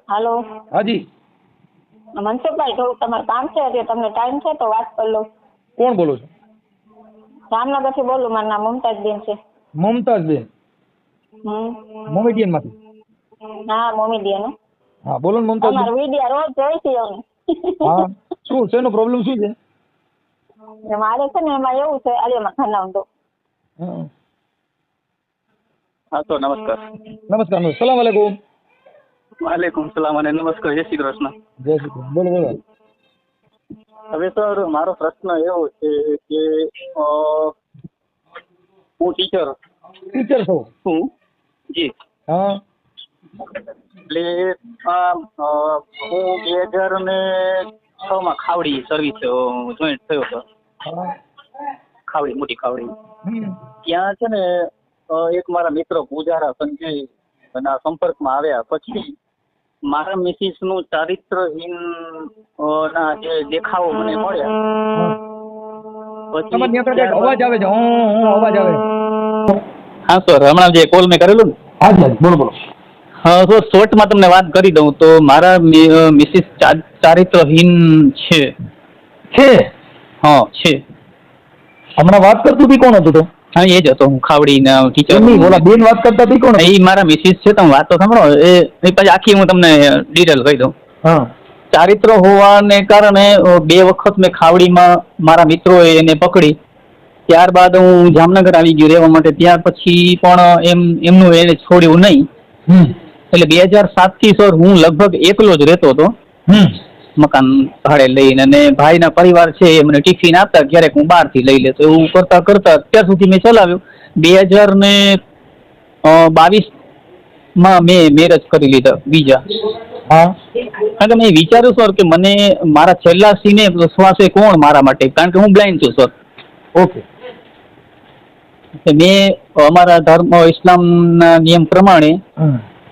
હાલો હાજી મનસુખભાઈ, થોડુંક તમારે કામ છે એટલે તમને ટાઈમ છે તો વાત કરી લો. કોણ બોલો છો? જામનગર થી બોલું, મારું નામ મુમતાજબેન છે. મમતાજબેન, મોમેડિયન માંથી? હા, મોમેડિયન. હા બોલો ને મમતાજબેન. અમારો વિડિયો રોજ જોઈ છે અમે. હા, શું છે એનો પ્રોબ્લેમ શું છે? મારે છે ને એમાં એવું છે, આલિયામાં ખાના તો. हाँ तो नमस्कार। નમસ્કાર, સલામ વાલેકુમ. वालेकुम सलाम અને નમસ્કાર, જય શ્રી કૃષ્ણ। જય શ્રી કૃષ્ણ. બોલો બોલો. હવે સર મારો પ્રશ્ન એવો છે કે હું ટીચર ટીચર છો? છું જી, હા. એટલે હું 2006 માં ખાવડી સર્વિસ જોઈન્ટ થયો હતો। હા. ખાવડી, મોટી ખાવડી, હમ. ત્યાં છે ને એક મારા મિત્ર પૂજારા સંજય ના સંપર્કમાં આવ્યા પછી મારા મિસિસ નું ચારિત્રહીન ના જે દેખાવો મને મળ્યા તમારે ત્યાં પછી કંઈક અવાજ આવે છે, હું અવાજ આવે. હા સર, હમણાં જે કોલ મેં કરેલું ને, હાજી હાજી, બોલો બોલો. હા તો શોર્ટમાં તમને વાત કરી દઉં તો મારા મિસિસ ચારિત્રહીન છે। છે? હા છે। હમણાં વાત કરતું હતી કોણ હતું તો? હા એ જ હતો, હું ખાવડીના ટીચર। નહીં, ઓલા બેન વાત કરતા હતી કોણ? એ મારા મિસિસ છે, તમે વાત તો સાંભળો, એ પછી આખી હું તમને ડિટેલ કહી દઉં। હા. ચારિત્ર હોવાને કારણે 2 વખત મેં ખાવડીમાં મારા મિત્રોએ એને પકડી, ત્યારબાદ હું જામનગર આવી ગયો રહેવા માટે, ત્યાર પછી પણ એમનું એને છોડ્યું નહીં। એટલે 2007 થી સર હું લગભગ એકલો જ રહેતો હતો મકાન ભાડે લઈને, અને ભાઈના પરિવાર છે એ મને ટિફિન આપતા, ક્યારેક હું બહારથી લઈ લેતો, એવું કરતા કરતા અત્યાર સુધી મેં ચલાવ્યું। 2022માં મેં મેરેજ કરી લીધા બીજા। હા. કારણ કે મેં વિચાર્યું સર કે મને મારા છેલ્લા સીને શ્વાસે કોણ મારા માટે, કારણ કે હું બ્લાઇન્ડ છું સર। ઓકે. મેં અમારા ધર્મ ઇસ્લામના નિયમ પ્રમાણે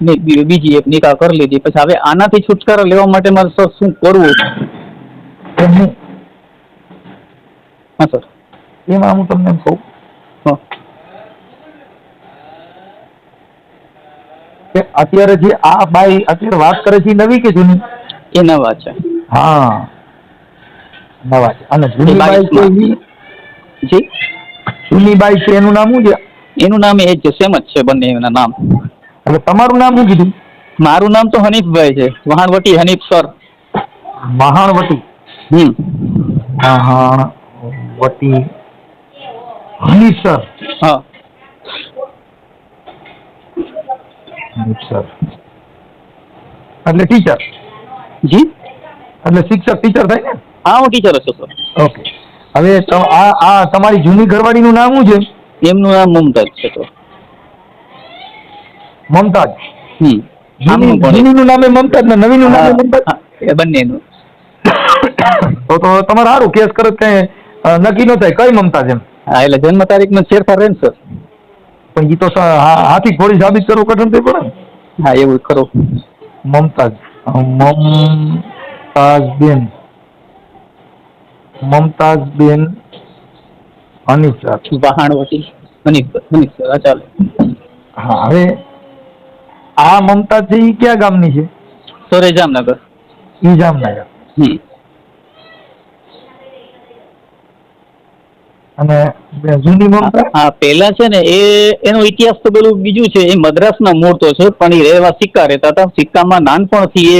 મેં બીજી એક નિકાહ કરી લીધી। પછી હવે આનાથી છુટકારો લેવા માટે મારે સર શું કરવું? હા સર, એમાં હું તમને એમ કહું કે અત્યારે જે આ બાઈ અત્યારે વાત કરે છે, નવી કે જૂની? એ નવા છે। હા, નવા છે। અને જૂની બાઈ છે જી, જૂની બાઈ છે એનું નામ શું છે? એનું નામ એ જ છે, સેમ જ છે બંને એના નામ। એટલે તમારું નામ શું કીધું? મારું નામ તો હનીફભાઈ છે, વહાણવટી હનીફ સર। મહાણવટી? મહાણવટી હનીફ સર? હા હનીફ સર એટલે ટીચર? જી, એટલે શિક્ષક ટીચર થાય ને? હા હું ટીચર છું સર। ઓકે। હવે આ તમારી જૂની ઘરવાળીનું નામ શું છે? એમનું નામ મુમતાજ છે સર। મમતાજ? આમનું પણ જૂનીનું નામે મમતાજ ને નવીનું નામે મમતાજ? એ બંનેનું। તો તમારે સારું કેસ કરે કઈ નક્કી ન થાય કઈ મમતાજ એમ? હા, એટલે જન્મ તારીખનો ફેરફાર રહે ને સર। પણ એ તો હાથી ઘોડી સાબિત કરવું કઠણ થઈ પડે ને? હા એવું ખરું। મમતાજ, મમતાજબેન હનીફ સર, વહાણવટી હનીફ સર, હા ચાલે। હા, હવે આ મમતાજ છે એ ક્યાં ગામની છે? સર એ જામનગર। ઈ જામનગર? અને જૂની મમતા? હા, પેલા છે ને એનો ઇતિહાસ તો પેલું બીજું છે, એ મદ્રાસના મૂળ તો છે, પણ એ રહેવા સિક્કા રહેતા હતા। સિક્કામાં નાનપણથી એ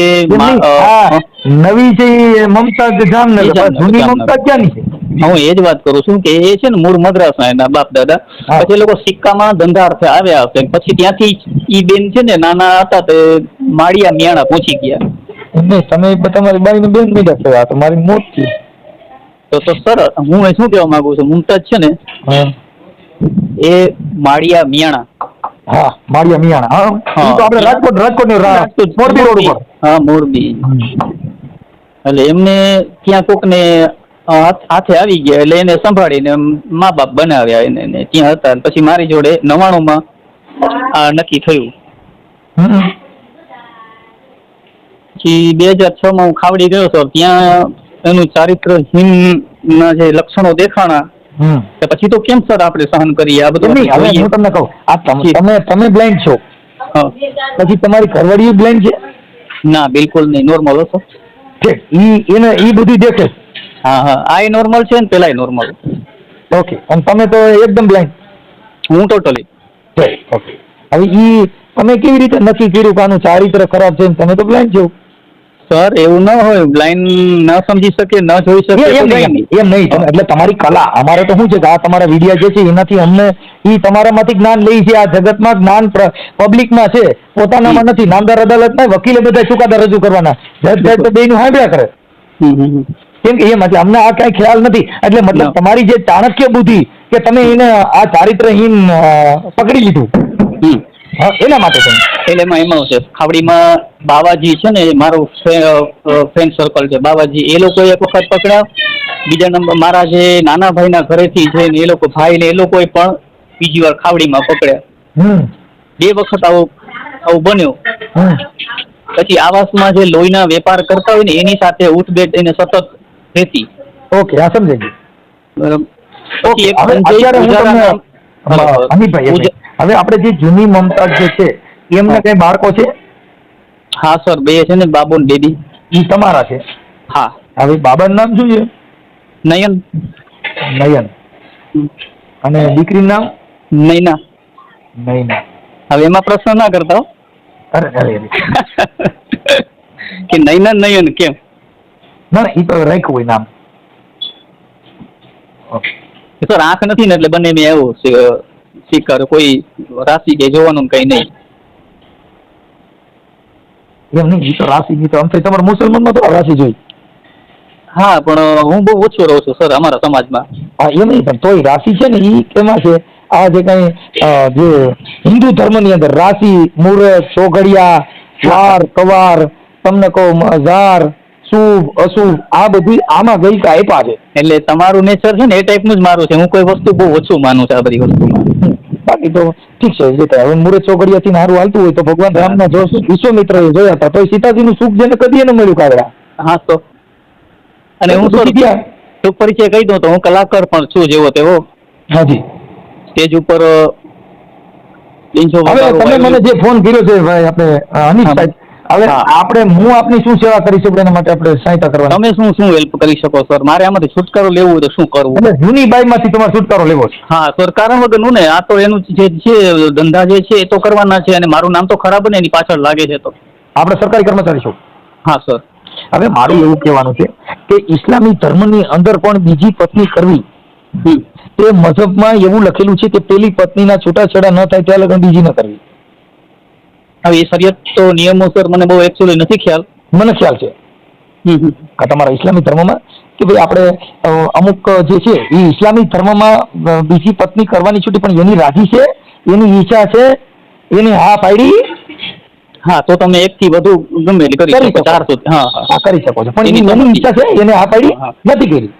નવી છે એ મમતાજ જામનગર, જૂની મમતાજ ક્યાંની છે? હું એ જ વાત કરું છું કે એ છે ને મૂળ મદ્રાસના એના બાપ દાદા, પછી એ લોકો સિક્કામાં ધંધા અર્થે આવ્યા હશે, પછી ત્યાંથી ઈ બેન છે ને નાના હતા તે માળિયા મિયાણા પહોંચી ગયા। નહીં, તમે તમારી બાઈની બેન બીજા થયા તો મારી મોત થી તો સર હું શું કહેવા માંગુ છું, મુમતાજ છે ને એ માળિયા મિયાણા, હા માળિયા મિયાણા, હા તો આપણે રાજકોટ મોરબી રોડ ઉપર, હા મોરબી, એટલે એમને ત્યાં કોકને હાથે આવી ગયા, એટલે એને સંભાળીને મા બાપ બનાવ્યા એને ત્યાં હતા। પછી મારી જોડે 99માં આ નક્કી થયું। પછી 2006માં હું ખાવડી ગયો હતો, ત્યાં એનું ચારિત્રહીન ના જે લક્ષણો દેખાણા, પછી તો કેમ સર આપણે સહન કરીએ આ બધું? હવે હું તમને કહું, તમે બ્લાઇન્ડ છો, હા. પછી તમારી ઘરવાળી બ્લાઇન્ડ છે? ના બિલકુલ નહીં, નોર્મલ હતો. ઠીક. ઈ બધું દેખે? હા હા, આ નોર્મલ છે ને પેલા નોર્મલ. ઓકે. અને તમે તો એકદમ બ્લાઇન્ડ? હું ટોટલી. ઠીક. ઓકે. હવે તમે કેવી રીતે નક્કી કર્યું કે આનું ચારિત્ર ખરાબ છે? તમે તો બ્લાઇન્ડ છો. સર એવું ન હોય, બ્લાઇન્ડ ન સમજી શકે, ન જોઈ શકે તો એમ કંઈ નહીં. નહીં. એટલે તમારી કલા. અમારે તો શું છે કે આ તમારા વિડિયા જે છે એનાથી અમને તમારામાંથી જ્ઞાન લઈ છે. આ જગતમાં જ્ઞાન પબ્લિકમાં છે, પોતાનામાં નથી. નામદાર અદાલતમાં વકીલે બધા ચુકાદા રજૂ કરવાના. જજ તો બેયનું હાંભળ્યા કરે. કેમ કે એમ એટલે અમને આ કઈ ખ્યાલ નથી. એટલે મતલબ તમારી જે ચાણક્ય બુદ્ધિ કે તમે એને આ ચારિત્રહીન પકડી લીધું, હા, એના માટે તમે. એટલે એમાં છે, ખાવડીમાં બાવાજી છે ને, મારું ફ્રેન્ડ સર્કલ છે બાવાજી, એ લોકો એક વખત પકડ્યા. બીજા નંબર મારા જે નાના ભાઈના ઘરેથી છે ને, એ લોકો ભાઈ ને એ લોકોએ પણ બીજી વાર ખાવડીમાં પકડ્યા. 2 વખત આવું બન્યું. પછી આવાસમાં જે લોહીના વેપાર કરતા હોય ને, એની સાથે ઉઠબેઠ એને સતત રહેતી. ઓકે, આ સમજાઈ ગયું. પછી અત્યારે હું તમને અનિભાઈ, હવે આપણે જે જૂની મમતાજ જે છે એમને કઈ બાળકો છે? હા સર, 2 છે ને, બાબુ ને બેબી. ઈ તમારા છે? હા. હવે બાબાનું નામ શું છે? નયન. નયન. અને દીકરીનું નામ? નૈના. નૈના. હવે એમાં પ્રશ્ન ના કરતા. અરે અરે કે નૈના નયન કેમ? ના એ તો રાખ્યું હોય નામ. સર આંખ નથી ને, એટલે બંને મેં એવું શીખર કોઈ રાશિ કે જોવાનું કઈ નહીં. એમ નહીં, એ તો રાશિ ની તો આમ તમારે મુસલમાનમાં તો રાશિ જોઈ. હા, પણ હું બહુ ઓછો રહું છું સર અમારા સમાજમાં. હા, એમ નહીં, પણ તોય રાશિ છે ને એ કેમાં છે? આ જે કઈ જે હિન્દુ ધર્મની અંદર રાશિ, મુહૂર્ત, ચોઘડિયા, વાર, કવાર, તમને કહું ઝાર, શુભ અશુભ, આ બધું આમાં ગઈ આપ્યા છે. એટલે તમારું નેચર છે ને એ ટાઈપનું જ મારું છે. હું કોઈ વસ્તુ બહુ ઓછું માનું છું આ બધી વસ્તુમાં. બાકી તો ઠીક છે. જે હવે મુહૂર્ત ચોઘડિયાથી સારું હાલતું હોય તો ભગવાન રામના જો વિશ્વામિત્રએ જોયા હતા તો સીતાજીનું સુખ જેને કદી એને મળ્યું કાગડા. હા તો, અને હું તો પરિચય કહી દઉં તો હું કલાકાર પણ છું જેવો તેવો. હાજી. સ્ટેજ ઉપર હવે તમે મને જે ફોન કર્યો છે ભાઈ આપણે અનિશ સાહેબ, હવે હું આપની શું સેવા કરી શકું એના માટે આપણે સહાયતા કરવાની. તમે શું હેલ્પ કરી શકો સર? મારે આમાંથી છુટકારો લેવો હોય તો શું કરવું? એટલે જૂની બાઈમાંથી તમારે છુટકારો લેવો છે? હા સર, કારણ વગરનું ને. આ તો એનું જે છે ધંધા જે છે એ તો કરવાના છે, અને મારું નામ તો ખરાબ ને એની પાછળ લાગે છે. તો આપણે સરકારી કર્મચારી છો? હા સર. હવે મારું એવું કહેવાનું છે કે ઇસ્લામી ધર્મની અંદર પણ બીજી પત્ની કરવી તે મજહબમાં એવું લખેલું છે કે પેલી પત્નીના છૂટાછેડા ન થાય ત્યાં લગન બીજી ન કરવી. હવે એ શરિયત તો નિયમો સર મને બહુ એકચ્યુઅલી નથી ખ્યાલ. મને ખ્યાલ છે કે તમારા ઇસ્લામી ધર્મમાં કે ભાઈ આપણે અમુક જે છે એ ઇસ્લામી ધર્મમાં બીજી પત્ની કરવાની છૂટી, પણ એની રાજી છે, એની ઈચ્છા છે, એની હા પાડી. હા, તો તમે 1 થી વધુ ગમે એટલી કરી શકો. 4 સુધી હા કરી શકો છો, પણ એની ઈચ્છા છે, એને હા પાડી નથી કરી.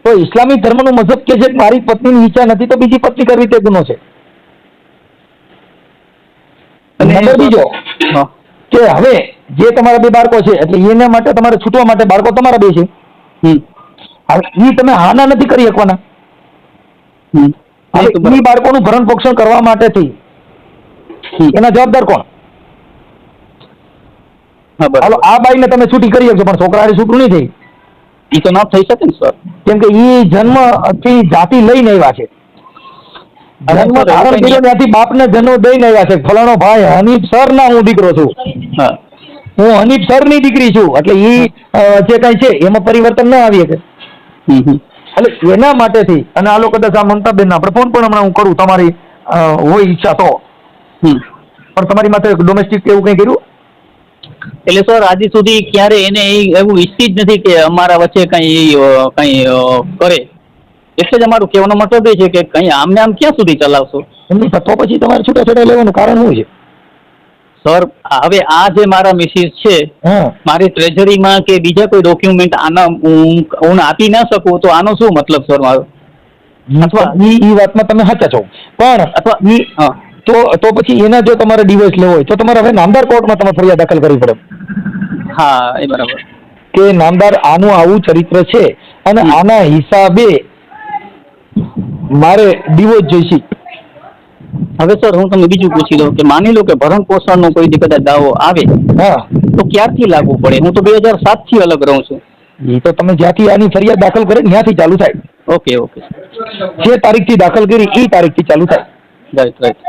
તો ઇસ્લામી ધર્મનું મજહબ કે છે મારી પત્નીની ઈચ્છા નથી તો બીજી પત્ની કરવી તે ગુનો છે. નંબર બીજો કે હવે જે તમારા 2 બાળકો છે એટલે એના માટે તમારે છૂટવા માટે બાળકો તમારા 2 છે. હવે એ તમે હાના નથી કરી શકવાના. હવે એ બાળકોનું ભરણ પોષણ કરવા માટે થઈ એના જવાબદાર કોણ? હાલો, આ બાઈને તમે છૂટી કરી શકશો પણ છોકરાને છૂટું નહીં થઈ. એ તો ના થઈ શકે ને સર, કેમ કે એ જન્મથી જાતિ લઈને આવ્યા છે. જન્મ ધારણ કર્યો ત્યાંથી બાપને જન્મ દઈને આવ્યા છે. ફલાણો ભાઈ હનીફ સર ના હું દીકરો છું, હું હનીફ સર ની દીકરી છું, એટલે એ જે કઈ છે એમાં પરિવર્તન ના આવી શકે. એટલે એના માટેથી અને આ લોકો કદાચ આ મમતાબેન આપણે ફોન પણ હમણાં હું કરું, તમારી હોય ઈચ્છા તો. પણ તમારી માટે ડોમેસ્ટિક એવું કઈ કર્યું? એટલે સર આજ સુધી ક્યારે એને એવું ઈચ્છતી જ નથી કે અમારા વચ્ચે કઈ કરે. એટલે જ અમારું કહેવાનો મતલબ એ છે કે કઈ આમને આમ ક્યાં સુધી ચલાવશો? તો પછી તમારે છૂટાછેડા લેવાનું કારણ શું છે? સર હવે આ જે મારા મિસિસ છે, મારી ટ્રેઝરીમાં કે બીજા કોઈ ડોક્યુમેન્ટ આના હું આપી ના શકું તો આનો શું મતલબ સર મારો? અથવા એ વાતમાં તમે સાચા છો, પણ અથવા તો પછી એના જો તમારે ડિવોર્સ લેવો હોય તો તમારે હવે નામદાર કોર્ટમાં તમારે ફરિયાદ દાખલ કરવી પડે. હા એ બરાબર. કે નામદાર આનું આવું ચરિત્ર છે અને આના હિસાબે મારે ડિવોર્સ જોઈશે. હવે સર હું તમને બીજું પૂછી દઉં કે માની લો કે ભરણ પોષણનો કોઈ દી કદાચ દાવો આવે હા, તો ક્યારથી લાગુ પડે? હું તો 2007 થી અલગ રહું છું. એ તો તમે જ્યાંથી આની ફરિયાદ દાખલ કરી ત્યાંથી ચાલુ થાય. Okay okay. જે તારીખથી દાખલ કરી એ તારીખથી ચાલુ થાય. Right right.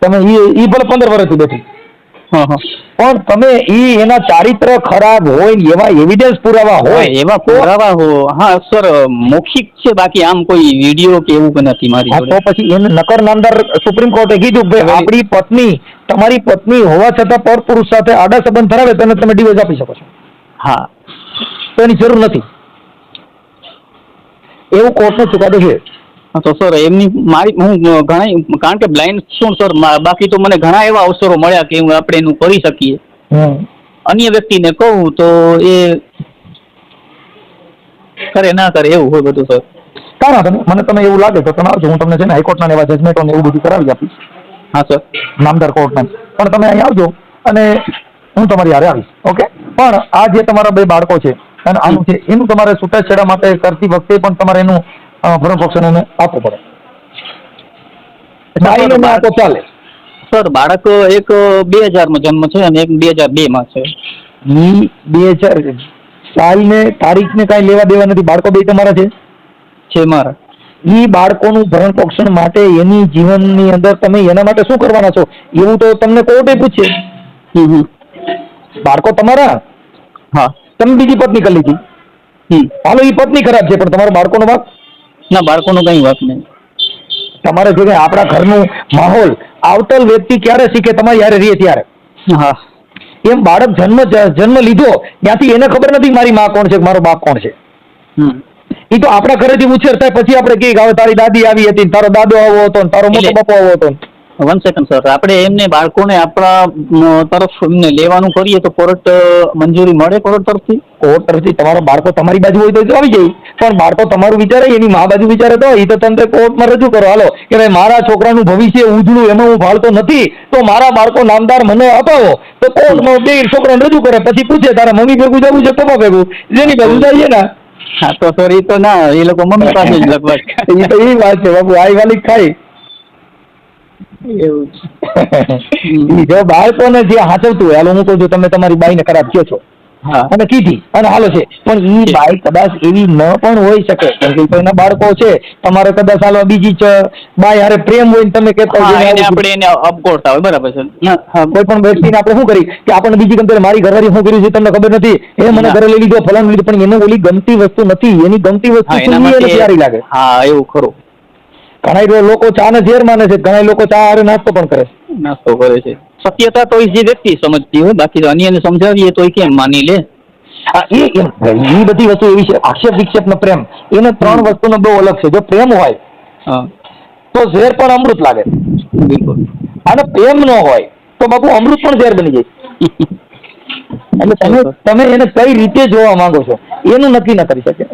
તમે ઈ ભલે 15 વર્ષથી બેઠી, હા હા. પણ તમે એના ચારિત્ર ખરાબ હોય ને એવા એવિડન્સ પુરાવા હોય એવા પુરાવા હો. હા સર, મૌખિક છે, બાકી આમ કોઈ વિડીયો કે એવું નથી મારી તો જોડે. પછી એને નકર નામદાર સુપ્રીમ કોર્ટે કીધું કે ભાઈ આપણી પત્ની તમારી પત્ની હોવા છતાં પરપુરુષ સાથે આડા સંબંધ ધરાવે તેને તમે ડિવોર્સ આપી શકો છો. હા. તો એની જરૂર નથી, એવું કોર્ટનો ચુકાદો છે. તો સર એમની મારી હું ઘણા, કારણ કે બ્લાઇન્ડ છું સર, બાકી તો મને ઘણા એવા અવસરો મળ્યા કે આપણે એનું કરી શકીએ. અન્ય વ્યક્તિને કહું તો એ કરે ના કરે એવું હોય બધું સર. કાંઈ વાંધો નહીં, મને તમે એવું લાગે તો તમે આવજો, હું તમને છે ને હાઈકોર્ટના એવા જજમેન્ટો ને એવું બધું કરાવી આપીશ. હા સર. નામદાર કોર્ટના. પણ તમે અહીં આવજો અને હું તમારી હારે આવીશ. ઓકે. પણ આ જે તમારા 2 બાળકો છે અને આનું છે એનું તમારે છૂટાછેડા માટે કરતી વખતે પણ તમારે એનું ભરણ પોષણ એને આપવું પડે. બાઈને ના આપો ચાલે. સર બાળક એક 2000 માં જન્મ છે અને એક 2002 માં છે. ઈ 2000 સાલ ને તારીખ ને કાંઈ લેવા દેવા નથી, બાળકો 2 તમારા છે મારા. ઈ બાળકોનું ભરણ પોષણ માટે એની જીવનની અંદર તમે એના માટે શું કરવાના છો એવું તો તમને કોર્ટે પૂછે. બાળકો તમારા, હા, તમે બીજી પત્ની કરી લીધી, હાલો ઈ પત્ની ખરાબ છે પણ તમારો બાળકોનો વાંક ના, બાળકોનો કઈ વાત નહીં. તમારે જો કે આપણા ઘરનું માહોલ આવતલ વ્યક્તિ ક્યારે શીખે? તમારી યારે રહીએ ત્યારે. હા. એમ બાળક જન્મ લીધો ત્યાંથી એને ખબર નથી મારી માં કોણ છે, મારો બાપ કોણ છે. એ તો આપણા ઘરેથી ઉછેર થાય પછી આપણે કહીએ કે હવે તારી દાદી આવી હતી, તારો દાદો આવો હતો, તારો મોટો બાપો આવો હતો. 1 સેકન્ડ સર, આપણે એમને બાળકોને આપણા તરફ એમને લેવાનું કરીએ તો કોર્ટ મંજૂરી મળે? કોર્ટ તરફથી તમારો બાળકો તમારી બાજુ હોય તો આવી જાય, પણ બાળકો તમારું વિચારે એની મા બાજુ વિચારે તો એ તો તમે કોર્ટમાં રજૂ કરો. હાલો કે ભાઈ મારા છોકરાનું ભવિષ્ય ઉજળું એમાં હું ભાળતો નથી તો મારા બાળકો નામદાર મને અપાવો, તો કોર્ટમાં 2 છોકરાને રજૂ કરે, પછી પૂછે તારા મમ્મી ભેગું જવું છે પપ્પા ભેગું, જેની ભેગું જઈએ ને. હા તો સર એ તો ના, એ લોકો મમ્મી પાસે જ લગભગ. એ તો એ વાત છે બાબુ, આઈ વાલી ખાઈ એવું. જો બાળકોને જે હાચવતું હોય, હાલો હું કહું છું તમે તમારી બાઈને ખરાબ કહો છો અને કીધી અને હાલો છે, પણ એ બાઈ કદાચ એવી ન પણ હોઈ શકે, કારણ કે એના બાળકો છે, તમારે કદાચ હાલો બીજી બાઈ હારે પ્રેમ હોય ને તમે કહેતા આપણે એને અપગોળતા હોય. બરાબર છે. કોઈ પણ વ્યક્તિને આપણે શું કરી કે આપણને બીજી ગમતી મારી ઘરવાળી શું કર્યું છે તમને ખબર નથી, એ મને ઘરે લઈ લીધો ફલાણું લીધું, પણ એને ઓલી ગમતી વસ્તુ નથી, એની ગમતી વસ્તુ એને સારી લાગે. હા એવું ખરું. ઘણા લોકો ચા ને ઝેર માને છે, ઘણા લોકો ચા હારે નાસ્તો પણ કરે છે. સત્યતા તો જે વ્યક્તિ સમજતી હોય, બાકી તો અન્યને સમજાવીએ તો કેમ માની લે. એ બધી વસ્તુ એવી છે. આક્ષેપ વિક્ષેપ નો પ્રેમ, એને 3 વસ્તુનો બહુ અલગ છે. જો પ્રેમ હોય તો ઝેર પણ અમૃત લાગે, બિલકુલ, અને પ્રેમ ન હોય તો બાપુ અમૃત પણ ઝેર બની જાય. એટલે તમે એને કઈ રીતે જોવા માંગો છો એનું નક્કી ન કરી શકે.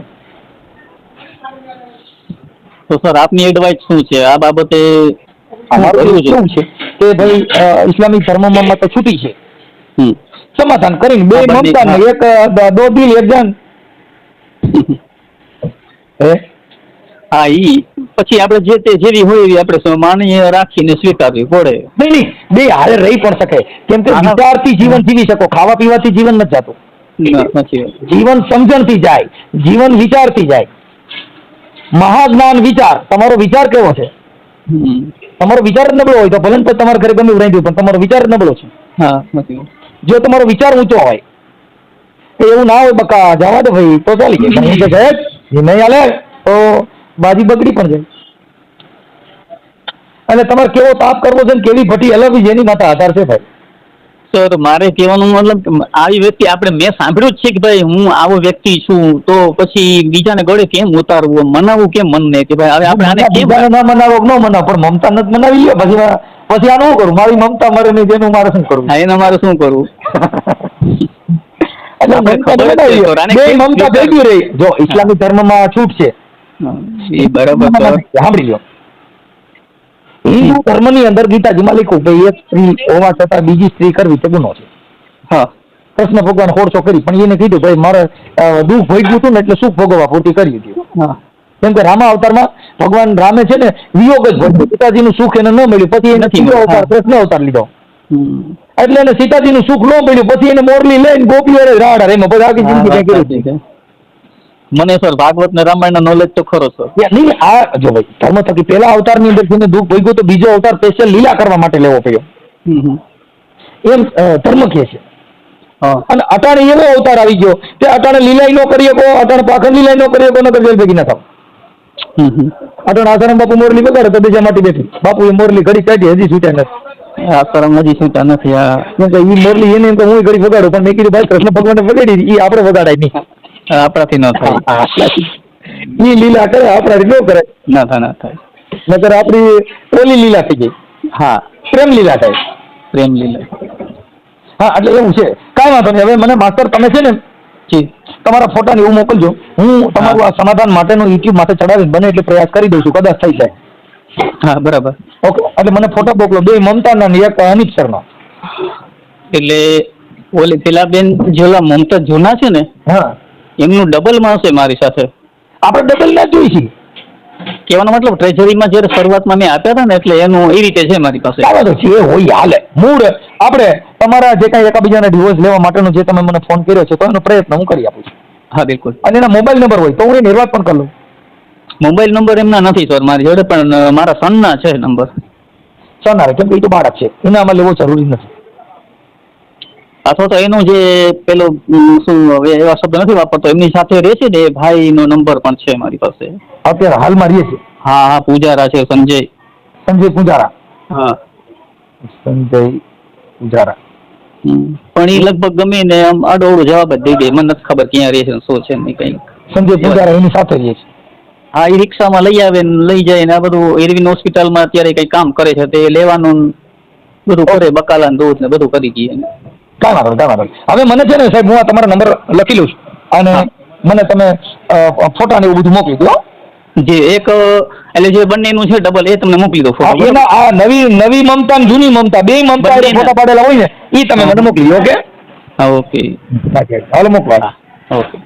તો સર આપની એડવાઇસ શું છે આ બાબતે? અમારું શું છે કે ભાઈ ઇસ્લામિક ધર્મમાં તો છૂટી છે, સમાધાન કરીને 2 મમતા ને 1 દો દિલ 1 જાન. હા, ઈ પછી આપણે જે તે જેવી હોય એવી આપણે માની રાખીને સ્વીકારવી પડે. નહીં, 2 હારે રહી પણ શકે, કેમ કે વિચારથી જીવન જીવી શકો, ખાવા પીવાથી જીવન નથી જતું. જીવન સમજણથી જાય, જીવન વિચારથી જાય. મહાજ્ઞાન વિચાર, તમારો વિચાર કેવો છે? તમારો વિચાર જ નબળો હોય તો ભલે તો તમારા ઘરે ગમે રહી પણ તમારો વિચાર જ નબળો છે. જો તમારો વિચાર ઊંચો હોય, એવું ના હોય બકા જવા દો ભાઈ તો ચાલી જાય, નહીં હાલે તો બાજી બગડી પણ જાય. અને તમારે કેવો તાપ કરવો છે ને કેવી ભઠ્ઠી હલાવવી છે એની માટે આધાર છે ભાઈ. સર મારે કહેવાનું મતલબ આવી વ્યક્તિ આપણે મેં સાંભળ્યું જ છે કે ભાઈ હું આવો વ્યક્તિ છું, તો પછી બીજાને ગળે કેમ ઉતારવું, મનાવવું કેમ મનને કે ભાઈ હવે આપણે આને કેમ ના મનાવો ન મનાવો, પણ મમતા નથી મનાવી લ્યો, પછી આનું શું કરું? મારી મમતા મરે નહીં તેનું મારે શું કરવું? હા, એને મારે શું કરવું? મમતા ભેગી રહી. જો ઇસ્લામિક ધર્મમાં છૂટ છે, એ બરાબર સાંભળી લો. હિન્દુ ધર્મની અંદર ગીતાજીમાં લખ્યું કે એક સ્ત્રી હોવા છતાં બીજી સ્ત્રી કરવી તે ગુનો છે. હા, કૃષ્ણ ભગવાન હોડસો કરી, પણ એને કીધું ભાઈ મારે દુઃખ ભોગવ્યું હતું ને એટલે સુખ ભોગવવા પૂરતી કરી હતી. કેમ કે રામા અવતારમાં ભગવાન રામે છે ને વિયોગ જ ભોગવ્યો, સીતાજીનું સુખ એને ન મળ્યું, પછી એને નથી બીજો અવતાર હા. કૃષ્ણ અવતાર લીધો. હમ. એટલે એને સીતાજીનું સુખ ન મળ્યું, પછી એને મોરલી લઈને ગોપીઓ રાડા રેમાં પછી આખી હા, જિંદગી વાત કંઈ કર્યું સાચી છે. મને સર ભાગવત ને રામાયણ નોલેજ તો ખરો સર. નહીં. આ જો ભાઈ ધર્મ થકી પહેલા અવતારની અંદર જેને દુઃખ ભોગ્યું તો બીજો અવતાર સ્પેશિયલ લીલા કરવા માટે લેવો પડ્યો, હમ. એમ ધર્મ કહે છે. હા. અને અટાણે એવો અવતાર આવી ગયો કે અટાણે લીલાઈ ન કરી શકો, અટાણે પાખંડ લીલાઈ ન કરી શકો, નકર જેલ ભેગી ના થાવ. હમ. અટાણે આસારામ બાપુ મોરલી બગાડે તો બીજા માટે બેઠી બાપુ એ મોરલી ઘડી કાઢી હજી છૂટ્યા નથી. આ કરમ હજી છૂટા નથી. આ કેમ કે એ મોરલી એને એમ તો હું ઘડી વગાડું, પણ મેં કીધું ભાઈ કૃષ્ણ ભગવાને વગાડી એ આપણે વગાડાય નહીં. આપણાથી ન થાય. એ લીલા કરે આપણાથી ન કરે, ના થાય ના થાય. નકર આપણી ઓલી લીલા થઈ ગઈ, હા, પ્રેમ લીલા થાય. પ્રેમ લીલા. હા એટલે એવું છે. કાંઈ વાંધો નહીં. હવે મને માસ્તર તમે છે ને જી. તમારા ફોટાને એવું મોકલજો, હું તમારું આ સમાધાન માટેનું યુટ્યુબ માટે ચડાવીને બને એટલે પ્રયાસ કરી દઉં છું, કદાચ થઈ જાય. હા, બરાબર. ઓકે. એટલે મને ફોટો મોકલો, બે મમતાના ને એક અનિત શર્મા. એટલે ઓલી પેલા બેન જેલા મમતા જૂના છે ને હા, એમનું ડબલમાં હશે મારી સાથે. આપણે ડબલ ના જોઈ છીએ. કહેવાનો મતલબ ટ્રેઝરીમાં જ્યારે શરૂઆતમાં મેં આપ્યા હતા ને એટલે એનું એ રીતે છે મારી પાસે. ચાલો તો જે હોય હાલે. મૂળ આપણે તમારા જે કાંઈ એકાબીજાના ડિવોર્સ લેવા માટેનો જે તમે મને ફોન કર્યો છે તો એનો પ્રયત્ન હું કરી આપું છું. હા, બિલકુલ. અને એના મોબાઈલ નંબર હોય તો હું એને નિર્વાત પણ કરી લઉં. મોબાઈલ નંબર એમના નથી સર મારી જોડે, પણ મારા સનના છે નંબર. સનારે કેમ કે એ તો બાળક છે, એને આમાં લેવો જરૂરી નથી. અથવા તો એનું જે પેલો શું હવે એવા શબ્દ નથી વાપરતો, એમની સાથે રહે છે ને એ ભાઈનો નંબર પણ છે મારી પાસે. અત્યારે હાલમાં રહીએ છીએ હા હા, પૂજારા છે સંજય. સંજય પૂજારા. હા. સંજય પૂજારા. પણ એ લગભગ ગમે ને આમ આડોઅવળો જવાબ જ દઈ દે, મને નથી ખબર ક્યાં રહે છે ને શું છે ને કંઈ. સંજય પૂજારા એની સાથે રહીએ છીએ. હા, એ રિક્ષામાં લઈ આવે ને લઈ જાય ને આ બધું એરવિન હોસ્પિટલમાં અત્યારે કંઈ કામ કરે છે તે લેવાનું બધું કરે, બકાલા ને દૂધ ને બધું કરી દઈએ. કાંઈ વાંધો નહીં. હવે મને છે ને સાહેબ હું આ તમારો નંબર લખી લઉં છું અને મને તમે ફોટા ને એવું બધું મોકલી દો. જે એક એટલે જે બંનેનું છે ડબલ એ તમને મોકલી દો ફોટો. એના આ નવી મમતા ને જૂની મમતા બે મમતા એ ફોટા પાડેલા હોય ને એ તમે મને મોકલી દો. ઓકે. હા, ઓકે. હાલો મોકવા. ઓકે.